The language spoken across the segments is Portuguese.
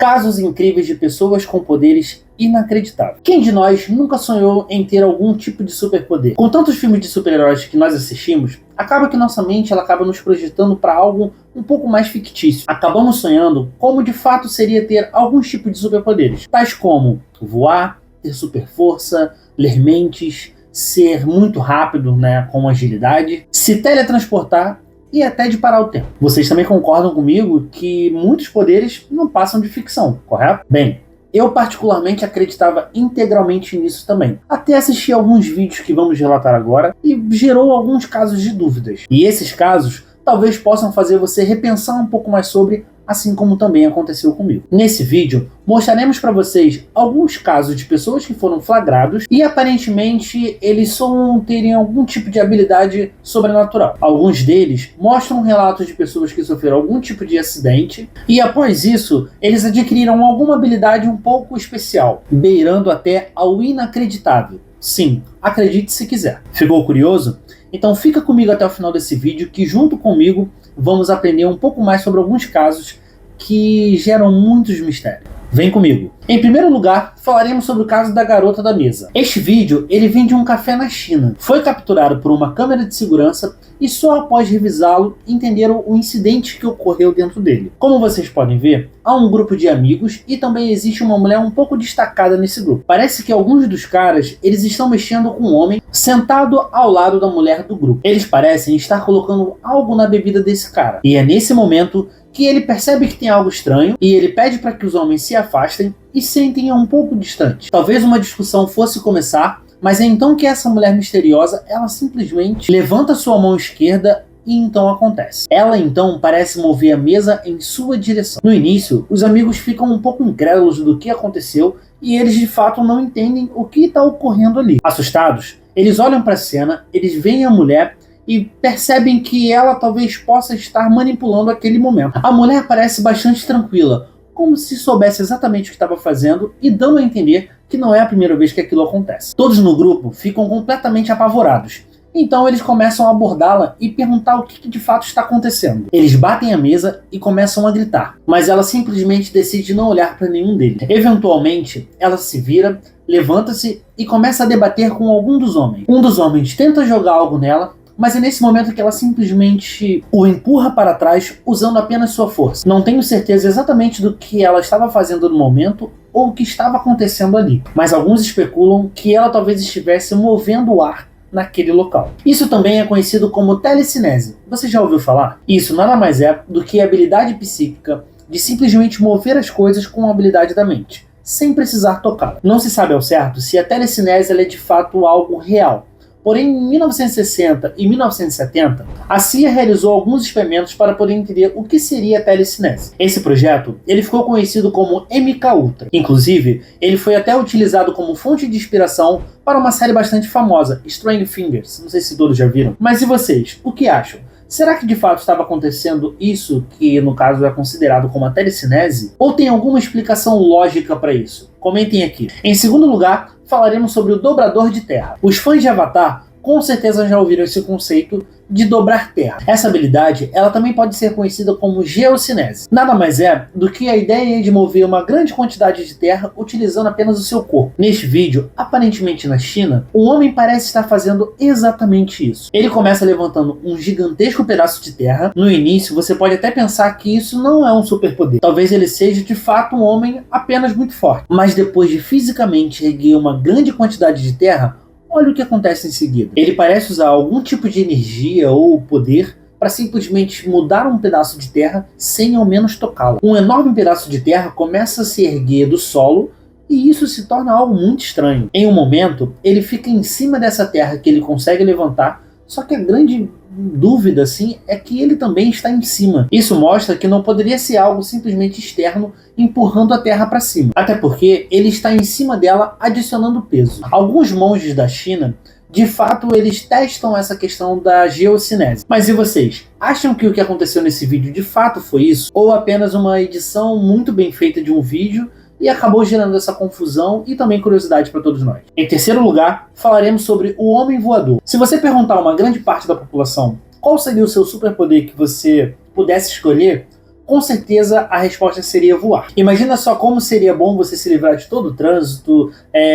Casos incríveis de pessoas com poderes inacreditáveis. Quem de nós nunca sonhou em ter algum tipo de superpoder? Com tantos filmes de super-heróis que nós assistimos, acaba que nossa mente ela acaba nos projetando para algo um pouco mais fictício. Acabamos sonhando como de fato seria ter alguns tipos de superpoderes, tais como voar, ter super força, ler mentes, ser muito rápido, com agilidade, se teletransportar e até de parar o tempo. Vocês também concordam comigo que muitos poderes não passam de ficção, correto? Bem, eu particularmente acreditava integralmente nisso também, até assistir alguns vídeos que vamos relatar agora e gerou alguns casos de dúvidas. E esses casos talvez possam fazer você repensar um pouco mais sobre, assim como também aconteceu comigo. Nesse vídeo, mostraremos para vocês alguns casos de pessoas que foram flagrados e aparentemente eles só terem algum tipo de habilidade sobrenatural. Alguns deles mostram relatos de pessoas que sofreram algum tipo de acidente e após isso, eles adquiriram alguma habilidade um pouco especial, beirando até ao inacreditável. Sim, acredite se quiser. Ficou curioso? Então fica comigo até o final desse vídeo que junto comigo vamos aprender um pouco mais sobre alguns casos que geram muitos mistérios. Vem comigo. Em primeiro lugar, falaremos sobre o caso da garota da mesa. Este vídeo ele vem de um café na China. Foi capturado por uma câmera de segurança e só após revisá-lo entenderam o incidente que ocorreu dentro dele. Como vocês podem ver, há um grupo de amigos e também existe uma mulher um pouco destacada nesse grupo. Parece que alguns dos caras eles estão mexendo com um homem sentado ao lado da mulher do grupo. Eles parecem estar colocando algo na bebida desse cara. E é nesse momento que ele percebe que tem algo estranho e ele pede para que os homens se afastem e sentem um pouco distante. Talvez uma discussão fosse começar, mas é então que essa mulher misteriosa, ela simplesmente levanta sua mão esquerda e então acontece. Ela então parece mover a mesa em sua direção. No início, os amigos ficam um pouco incrédulos do que aconteceu e eles de fato não entendem o que está ocorrendo ali. Assustados, eles olham para a cena, eles veem a mulher e percebem que ela talvez possa estar manipulando aquele momento. A mulher parece bastante tranquila, como se soubesse exatamente o que estava fazendo e dando a entender que não é a primeira vez que aquilo acontece. Todos no grupo ficam completamente apavorados. Então eles começam a abordá-la e perguntar o que de fato está acontecendo. Eles batem a mesa e começam a gritar, mas ela simplesmente decide não olhar para nenhum deles. Eventualmente, ela se vira, levanta-se e começa a debater com algum dos homens. Um dos homens tenta jogar algo nela, mas é nesse momento que ela simplesmente o empurra para trás usando apenas sua força. Não tenho certeza exatamente do que ela estava fazendo no momento ou o que estava acontecendo ali, mas alguns especulam que ela talvez estivesse movendo o ar naquele local. Isso também é conhecido como telecinese. Você já ouviu falar? Isso nada mais é do que a habilidade psíquica de simplesmente mover as coisas com a habilidade da mente, sem precisar tocá-la. Não se sabe ao certo se a telecinese ela é de fato algo real. Porém, em 1960 e 1970, a CIA realizou alguns experimentos para poder entender o que seria a telecinese. Esse projeto ele ficou conhecido como MKUltra. Inclusive, ele foi até utilizado como fonte de inspiração para uma série bastante famosa, Stranger Things. Não sei se todos já viram. Mas e vocês? O que acham? Será que de fato estava acontecendo isso, que no caso é considerado como a telecinese? Ou tem alguma explicação lógica para isso? Comentem aqui. Em segundo lugar, falaremos sobre o dobrador de terra. Os fãs de Avatar com certeza já ouviram esse conceito de dobrar terra. Essa habilidade, ela também pode ser conhecida como geocinese. Nada mais é do que a ideia de mover uma grande quantidade de terra utilizando apenas o seu corpo. Neste vídeo, aparentemente na China, um homem parece estar fazendo exatamente isso. Ele começa levantando um gigantesco pedaço de terra. No início, você pode até pensar que isso não é um superpoder. Talvez ele seja de fato um homem apenas muito forte. Mas depois de fisicamente erguer uma grande quantidade de terra, olha o que acontece em seguida. Ele parece usar algum tipo de energia ou poder para simplesmente mudar um pedaço de terra sem ao menos tocá-la. Um enorme pedaço de terra começa a se erguer do solo e isso se torna algo muito estranho. Em um momento, ele fica em cima dessa terra que ele consegue levantar, só que a grande dúvida assim é que ele também está em cima. Isso mostra que não poderia ser algo simplesmente externo empurrando a terra para cima, até porque ele está em cima dela adicionando peso. Alguns monges da China, de fato, eles testam essa questão da geocinese. Mas e vocês? Acham que o que aconteceu nesse vídeo de fato foi isso? Ou apenas uma edição muito bem feita de um vídeo e acabou gerando essa confusão e também curiosidade para todos nós? Em terceiro lugar, falaremos sobre o homem voador. Se você perguntar a uma grande parte da população qual seria o seu superpoder que você pudesse escolher, com certeza a resposta seria voar. Imagina só como seria bom você se livrar de todo o trânsito,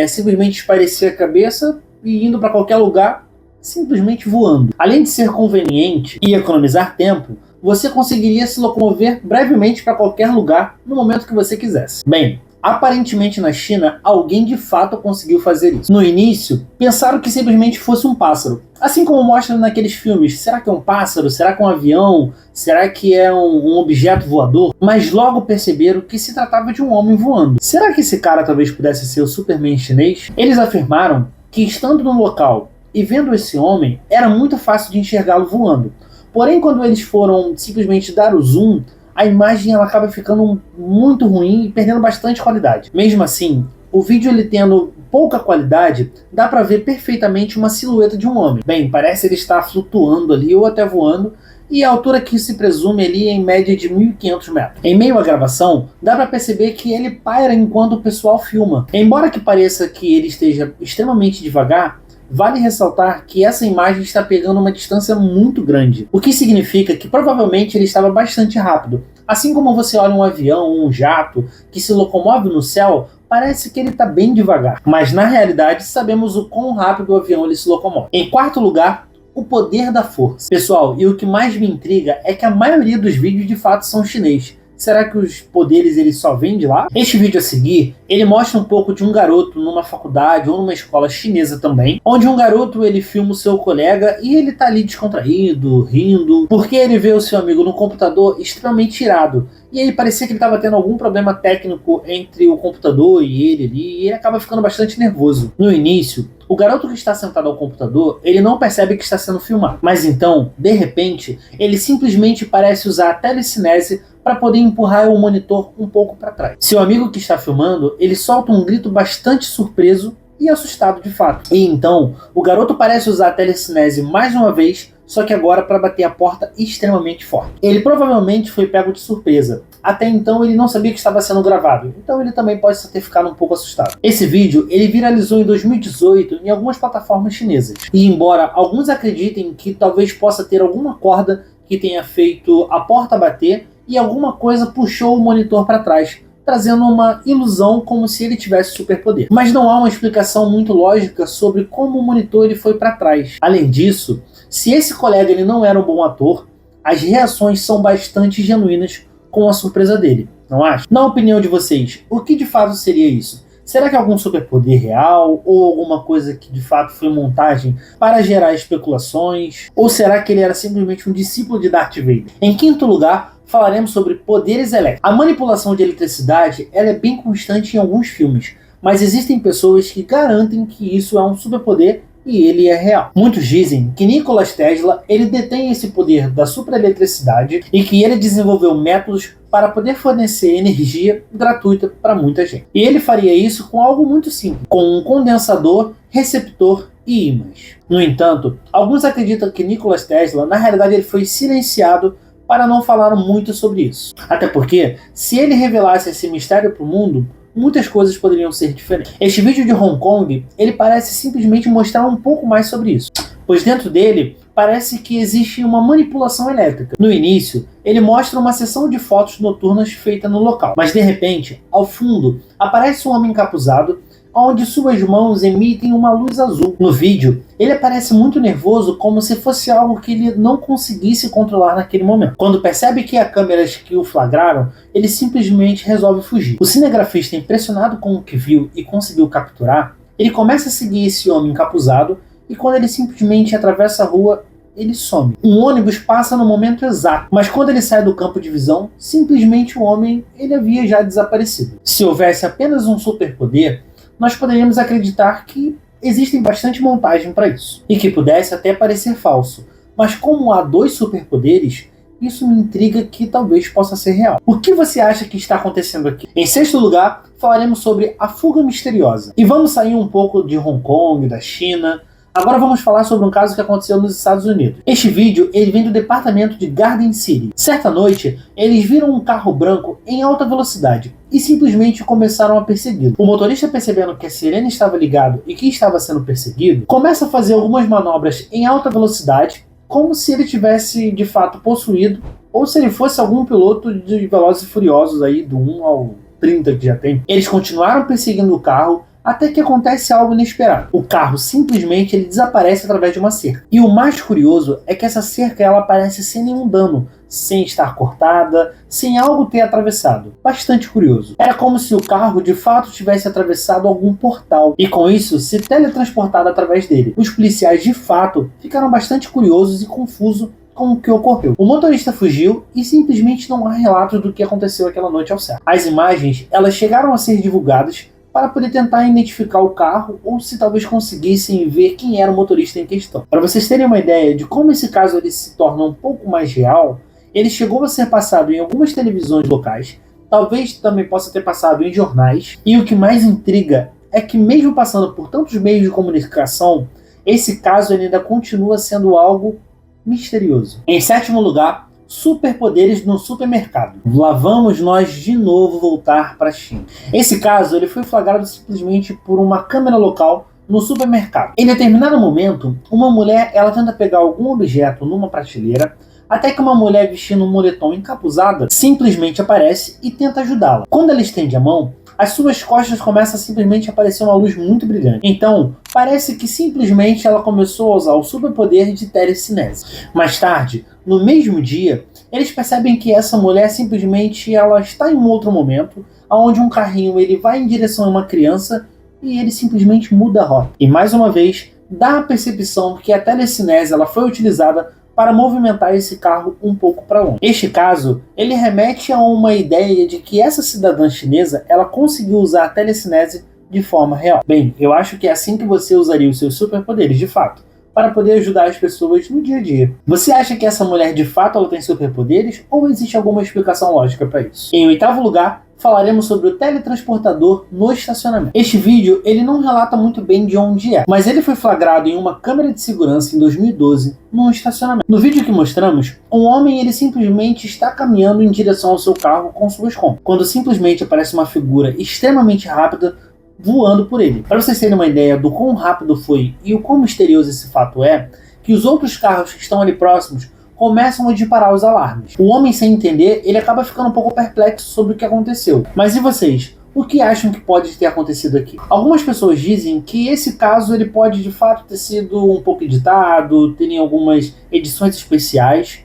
simplesmente espairecer a cabeça e indo para qualquer lugar, simplesmente voando. Além de ser conveniente e economizar tempo, você conseguiria se locomover brevemente para qualquer lugar no momento que você quisesse. Bem, aparentemente na China, alguém de fato conseguiu fazer isso. No início, pensaram que simplesmente fosse um pássaro. Assim como mostra naqueles filmes, será que é um pássaro? Será que é um avião? Será que é um objeto voador? Mas logo perceberam que se tratava de um homem voando. Será que esse cara talvez pudesse ser o Superman chinês? Eles afirmaram que estando no local e vendo esse homem, era muito fácil de enxergá-lo voando. Porém, quando eles foram simplesmente dar o zoom, a imagem ela acaba ficando muito ruim e perdendo bastante qualidade. Mesmo assim, o vídeo ele tendo pouca qualidade, dá para ver perfeitamente uma silhueta de um homem. Bem, parece ele estar flutuando ali ou até voando, e a altura que se presume ali é em média de 1.500 metros. Em meio à gravação, dá para perceber que ele paira enquanto o pessoal filma. Embora que pareça que ele esteja extremamente devagar, vale ressaltar que essa imagem está pegando uma distância muito grande, o que significa que provavelmente ele estava bastante rápido. Assim como você olha um avião ou um jato que se locomove no céu, parece que ele está bem devagar, mas na realidade sabemos o quão rápido o avião ele se locomove. Em quarto lugar, o poder da força. Pessoal, e o que mais me intriga é que a maioria dos vídeos de fato são chinês. Será que os poderes eles só vêm de lá? Este vídeo a seguir, ele mostra um pouco de um garoto numa faculdade ou numa escola chinesa também, onde um garoto ele filma o seu colega e ele tá ali descontraído, rindo, porque ele vê o seu amigo no computador extremamente irado. E aí parecia que ele estava tendo algum problema técnico entre o computador e ele ali, e ele acaba ficando bastante nervoso. No início, o garoto que está sentado ao computador, ele não percebe que está sendo filmado. Mas então, de repente, ele simplesmente parece usar a telecinese para poder empurrar o monitor um pouco para trás. Seu amigo que está filmando, ele solta um grito bastante surpreso e assustado de fato. E então, o garoto parece usar a telecinese mais uma vez, só que agora para bater a porta extremamente forte. Ele provavelmente foi pego de surpresa. Até então ele não sabia que estava sendo gravado, então ele também pode ter ficado um pouco assustado. Esse vídeo ele viralizou em 2018 em algumas plataformas chinesas. E embora alguns acreditem que talvez possa ter alguma corda que tenha feito a porta bater e alguma coisa puxou o monitor para trás, trazendo uma ilusão como se ele tivesse superpoder. Mas não há uma explicação muito lógica sobre como o monitor ele foi para trás. Além disso, se esse colega ele não era um bom ator, as reações são bastante genuínas com a surpresa dele, não acha? Na opinião de vocês, o que de fato seria isso? Será que é algum superpoder real ou alguma coisa que de fato foi montagem para gerar especulações? Ou será que ele era simplesmente um discípulo de Darth Vader? Em quinto lugar, falaremos sobre poderes elétricos. A manipulação de eletricidade ela é bem constante em alguns filmes, mas existem pessoas que garantem que isso é um superpoder e ele é real. Muitos dizem que Nikola Tesla ele detém esse poder da supereletricidade e que ele desenvolveu métodos para poder fornecer energia gratuita para muita gente. E ele faria isso com algo muito simples, com um condensador, receptor e ímãs. No entanto, alguns acreditam que Nikola Tesla, na realidade, ele foi silenciado para não falar muito sobre isso. Até porque, se ele revelasse esse mistério para o mundo, muitas coisas poderiam ser diferentes. Este vídeo de Hong Kong, ele parece simplesmente mostrar um pouco mais sobre isso, pois dentro dele parece que existe uma manipulação elétrica. No início, ele mostra uma sessão de fotos noturnas feita no local, mas de repente, ao fundo, aparece um homem encapuzado, onde suas mãos emitem uma luz azul. No vídeo, ele parece muito nervoso, como se fosse algo que ele não conseguisse controlar naquele momento. Quando percebe que há câmeras que o flagraram, ele simplesmente resolve fugir. O cinegrafista, impressionado com o que viu e conseguiu capturar, ele começa a seguir esse homem encapuzado e quando ele simplesmente atravessa a rua, ele some. Um ônibus passa no momento exato, mas quando ele sai do campo de visão, simplesmente o homem ele havia já desaparecido. Se houvesse apenas um superpoder, nós poderíamos acreditar que existem bastante montagem para isso, e que pudesse até parecer falso. Mas como há dois superpoderes, isso me intriga que talvez possa ser real. O que você acha que está acontecendo aqui? Em sexto lugar, falaremos sobre a fuga misteriosa. E vamos sair um pouco de Hong Kong, da China. Agora vamos falar sobre um caso que aconteceu nos Estados Unidos. Este vídeo ele vem do departamento de Garden City. Certa noite, eles viram um carro branco em alta velocidade e simplesmente começaram a persegui-lo. O motorista, percebendo que a sirene estava ligada e que estava sendo perseguido, começa a fazer algumas manobras em alta velocidade, como se ele tivesse de fato possuído ou se ele fosse algum piloto de Velozes e Furiosos aí, do 1 ao 30 que já tem. Eles continuaram perseguindo o carro até que acontece algo inesperado. O carro simplesmente ele desaparece através de uma cerca. E o mais curioso é que essa cerca ela aparece sem nenhum dano, sem estar cortada, sem algo ter atravessado. Bastante curioso. Era como se o carro de fato tivesse atravessado algum portal e com isso se teletransportado através dele. Os policiais de fato ficaram bastante curiosos e confusos com o que ocorreu. O motorista fugiu e simplesmente não há relatos do que aconteceu aquela noite ao certo. As imagens elas chegaram a ser divulgadas para poder tentar identificar o carro ou se talvez conseguissem ver quem era o motorista em questão. Para vocês terem uma ideia de como esse caso ele se torna um pouco mais real, ele chegou a ser passado em algumas televisões locais, talvez também possa ter passado em jornais, e o que mais intriga é que mesmo passando por tantos meios de comunicação, esse caso ele ainda continua sendo algo misterioso. Em sétimo lugar, superpoderes no supermercado. Lá vamos nós de novo voltar para a China. Esse caso ele foi flagrado simplesmente por uma câmera local no supermercado. Em determinado momento, uma mulher ela tenta pegar algum objeto numa prateleira, até que uma mulher vestindo um moletom encapuzada simplesmente aparece e tenta ajudá-la. Quando ela estende a mão, as suas costas começam a simplesmente aparecer uma luz muito brilhante. Então, parece que simplesmente ela começou a usar o superpoder de telecinese. Mais tarde, no mesmo dia, eles percebem que essa mulher simplesmente ela está em um outro momento, onde um carrinho ele vai em direção a uma criança e ele simplesmente muda a rota. E mais uma vez, dá a percepção que a telecinese ela foi utilizada para movimentar esse carro um pouco para longe. Este caso, ele remete a uma ideia de que essa cidadã chinesa, ela conseguiu usar a telecinese de forma real. Bem, eu acho que é assim que você usaria os seus superpoderes, de fato, para poder ajudar as pessoas no dia a dia. Você acha que essa mulher de fato ela tem superpoderes ou existe alguma explicação lógica para isso? Em oitavo lugar, falaremos sobre o teletransportador no estacionamento. Este vídeo ele não relata muito bem de onde é, mas ele foi flagrado em uma câmera de segurança em 2012 num estacionamento. No vídeo que mostramos, um homem ele simplesmente está caminhando em direção ao seu carro com suas compras, quando simplesmente aparece uma figura extremamente rápida voando por ele. Para vocês terem uma ideia do quão rápido foi e o quão misterioso esse fato é, que os outros carros que estão ali próximos começam a disparar os alarmes. O homem, sem entender, ele acaba ficando um pouco perplexo sobre o que aconteceu. Mas e vocês? O que acham que pode ter acontecido aqui? Algumas pessoas dizem que esse caso ele pode de fato ter sido um pouco editado, terem algumas edições especiais,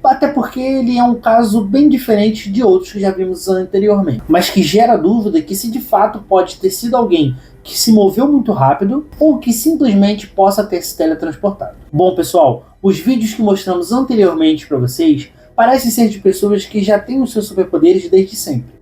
até porque ele é um caso bem diferente de outros que já vimos anteriormente, mas que gera dúvida que se de fato pode ter sido alguém que se moveu muito rápido ou que simplesmente possa ter se teletransportado. Bom pessoal, os vídeos que mostramos anteriormente para vocês parecem ser de pessoas que já têm os seus superpoderes desde sempre.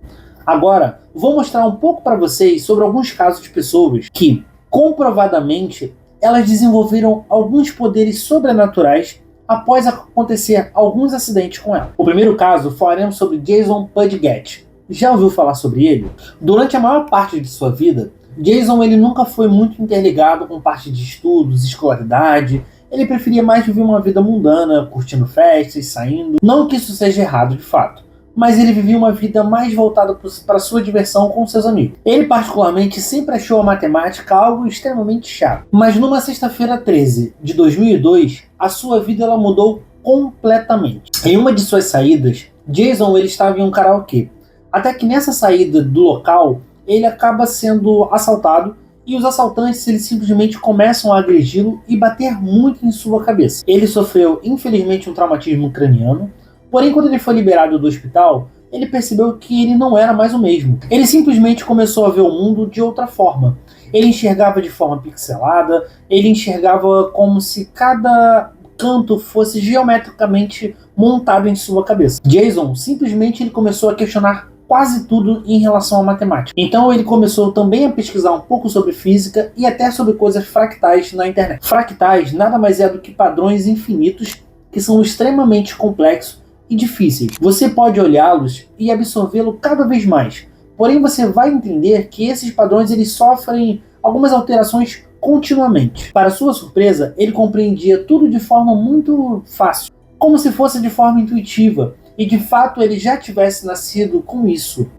Agora, vou mostrar um pouco para vocês sobre alguns casos de pessoas que, comprovadamente, elas desenvolveram alguns poderes sobrenaturais após acontecer alguns acidentes com ela. O primeiro caso, falaremos sobre Jason Pudgett. Já ouviu falar sobre ele? Durante a maior parte de sua vida, Jason ele nunca foi muito interligado com parte de estudos, escolaridade. Ele preferia mais viver uma vida mundana, curtindo festas, saindo. Não que isso seja errado de fato, mas ele vivia uma vida mais voltada para sua diversão com seus amigos. Ele particularmente sempre achou a matemática algo extremamente chato. Mas numa sexta-feira 13 de 2002, a sua vida ela mudou completamente. Em uma de suas saídas, Jason ele estava em um karaokê. Até que nessa saída do local, ele acaba sendo assaltado e os assaltantes eles simplesmente começam a agredi-lo e bater muito em sua cabeça. Ele sofreu, infelizmente, um traumatismo craniano, porém, quando ele foi liberado do hospital, ele percebeu que ele não era mais o mesmo. Ele simplesmente começou a ver o mundo de outra forma. Ele enxergava de forma pixelada, ele enxergava como se cada canto fosse geometricamente montado em sua cabeça. Jason simplesmente ele começou a questionar quase tudo em relação à matemática. Então ele começou também a pesquisar um pouco sobre física e até sobre coisas fractais na internet. Fractais nada mais é do que padrões infinitos que são extremamente complexos e difíceis. Você pode olhá-los e absorvê-lo cada vez mais. Porém você vai entender que esses padrões eles sofrem algumas alterações continuamente. Para sua surpresa, ele compreendia tudo de forma muito fácil, como se fosse de forma intuitiva. E de fato ele já tivesse nascido com isso.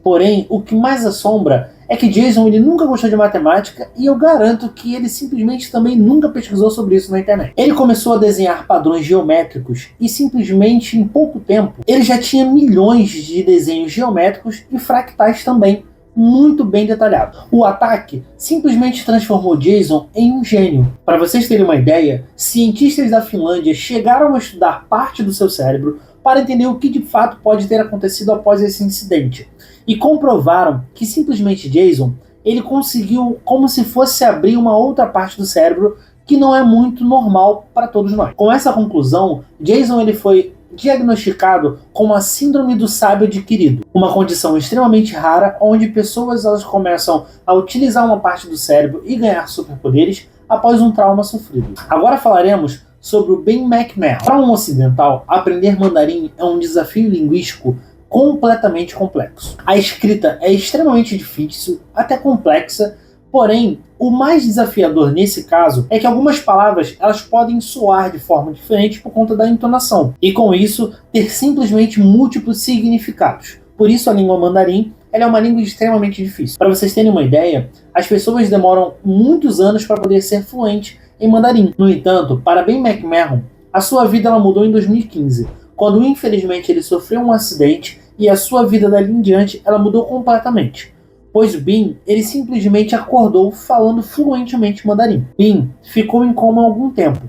Porém, o que mais assombra é que Jason ele nunca gostou de matemática e eu garanto que ele simplesmente também nunca pesquisou sobre isso na internet. Ele começou a desenhar padrões geométricos e simplesmente em pouco tempo ele já tinha milhões de desenhos geométricos e fractais também, muito bem detalhado. O ataque simplesmente transformou Jason em um gênio. Para vocês terem uma ideia, cientistas da Finlândia chegaram a estudar parte do seu cérebro para entender o que de fato pode ter acontecido após esse incidente. E comprovaram que simplesmente Jason, ele conseguiu como se fosse abrir uma outra parte do cérebro que não é muito normal para todos nós. Com essa conclusão, Jason ele foi diagnosticado com a síndrome do sábio adquirido, uma condição extremamente rara onde pessoas elas começam a utilizar uma parte do cérebro e ganhar superpoderes após um trauma sofrido. Agora falaremos sobre o Ben McMahon. Para um ocidental, aprender mandarim é um desafio linguístico completamente complexo. A escrita é extremamente difícil, até complexa, porém, o mais desafiador nesse caso é que algumas palavras elas podem soar de forma diferente por conta da entonação, e com isso ter simplesmente múltiplos significados. Por isso a língua mandarim ela é uma língua extremamente difícil. Para vocês terem uma ideia, as pessoas demoram muitos anos para poder ser fluente em mandarim. No entanto, para Ben McMahon, a sua vida ela mudou em 2015, quando infelizmente ele sofreu um acidente e a sua vida dali em diante ela mudou completamente. Pois Ben, ele simplesmente acordou falando fluentemente mandarim. Ben ficou em coma há algum tempo.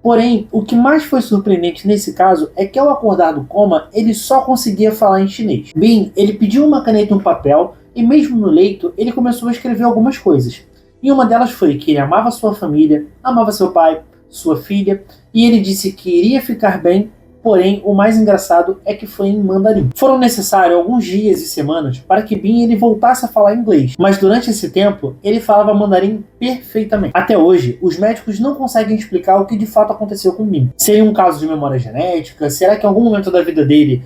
Porém, o que mais foi surpreendente nesse caso é que ao acordar do coma, ele só conseguia falar em chinês. Ben, ele pediu uma caneta e um papel e mesmo no leito, ele começou a escrever algumas coisas. E uma delas foi que ele amava sua família, amava seu pai, sua filha, e ele disse que iria ficar bem. Porém, o mais engraçado é que foi em mandarim. Foram necessários alguns dias e semanas para que Ben ele voltasse a falar inglês, mas durante esse tempo ele falava mandarim perfeitamente. Até hoje, os médicos não conseguem explicar o que de fato aconteceu com Ben. Seria um caso de memória genética? Será que em algum momento da vida dele,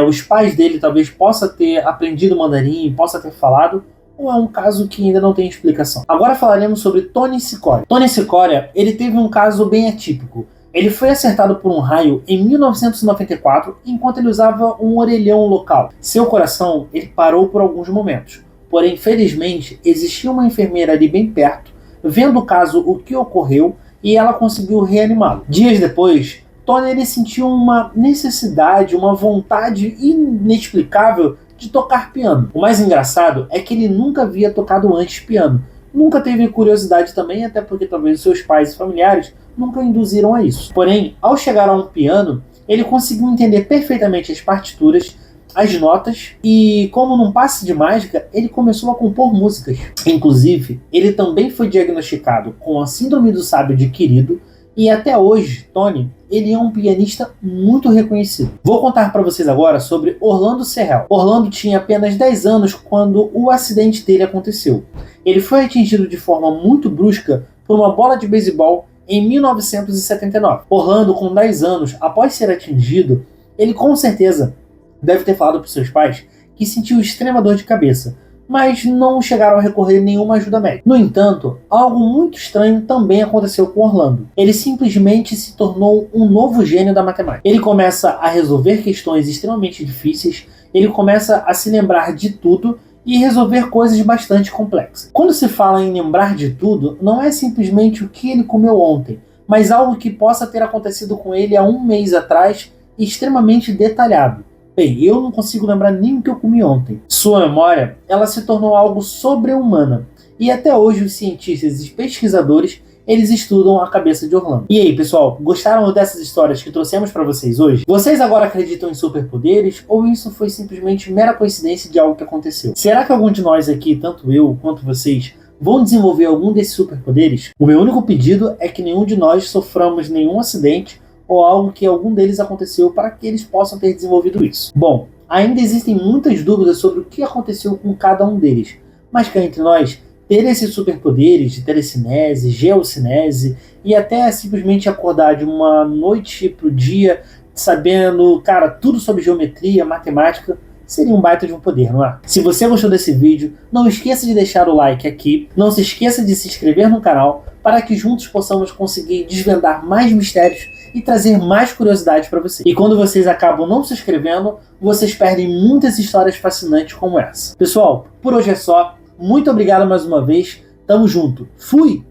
os pais dele talvez possam ter aprendido mandarim, possa ter falado? Ou é um caso que ainda não tem explicação? Agora falaremos sobre Tony Sikoria. Tony Sikoria, ele teve um caso bem atípico. Ele foi acertado por um raio em 1994 enquanto ele usava um orelhão local. Seu coração ele parou por alguns momentos. Porém, felizmente, existia uma enfermeira ali bem perto, vendo o caso, o que ocorreu, e ela conseguiu reanimá-lo. Dias depois, Tony ele sentiu uma necessidade, uma vontade inexplicável de tocar piano. O mais engraçado é que ele nunca havia tocado antes piano. Nunca teve curiosidade também, até porque talvez seus pais e familiares nunca o induziram a isso. Porém, ao chegar a um piano, ele conseguiu entender perfeitamente as partituras, as notas, e como num passe de mágica, ele começou a compor músicas. Inclusive, ele também foi diagnosticado com a síndrome do sábio adquirido, e até hoje, Tony, ele é um pianista muito reconhecido. Vou contar para vocês agora sobre Orlando Serrell. Orlando tinha apenas 10 anos quando o acidente dele aconteceu. Ele foi atingido de forma muito brusca por uma bola de beisebol em 1979. Orlando, com 10 anos, após ser atingido, ele com certeza deve ter falado para seus pais que sentiu extrema dor de cabeça, mas não chegaram a recorrer a nenhuma ajuda médica. No entanto, algo muito estranho também aconteceu com Orlando. Ele simplesmente se tornou um novo gênio da matemática. Ele começa a resolver questões extremamente difíceis, ele começa a se lembrar de tudo e resolver coisas bastante complexas. Quando se fala em lembrar de tudo, não é simplesmente o que ele comeu ontem, mas algo que possa ter acontecido com ele há um mês atrás, extremamente detalhado. Bem, eu não consigo lembrar nem o que eu comi ontem. Sua memória, ela se tornou algo sobre-humana. E até hoje os cientistas e pesquisadores, eles estudam a cabeça de Orlando. E aí, pessoal, gostaram dessas histórias que trouxemos para vocês hoje? Vocês agora acreditam em superpoderes ou isso foi simplesmente mera coincidência de algo que aconteceu? Será que algum de nós aqui, tanto eu quanto vocês, vão desenvolver algum desses superpoderes? O meu único pedido é que nenhum de nós soframos nenhum acidente ou algo que algum deles aconteceu para que eles possam ter desenvolvido isso. Bom, ainda existem muitas dúvidas sobre o que aconteceu com cada um deles, mas cá entre nós, ter esses superpoderes de telecinese, geocinese e até simplesmente acordar de uma noite pro dia sabendo, cara, tudo sobre geometria, matemática, seria um baita de um poder, não é? Se você gostou desse vídeo, não esqueça de deixar o like aqui, não se esqueça de se inscrever no canal para que juntos possamos conseguir desvendar mais mistérios e trazer mais curiosidades para vocês. E quando vocês acabam não se inscrevendo, vocês perdem muitas histórias fascinantes como essa. Pessoal, por hoje é só. Muito obrigado mais uma vez. Tamo junto. Fui!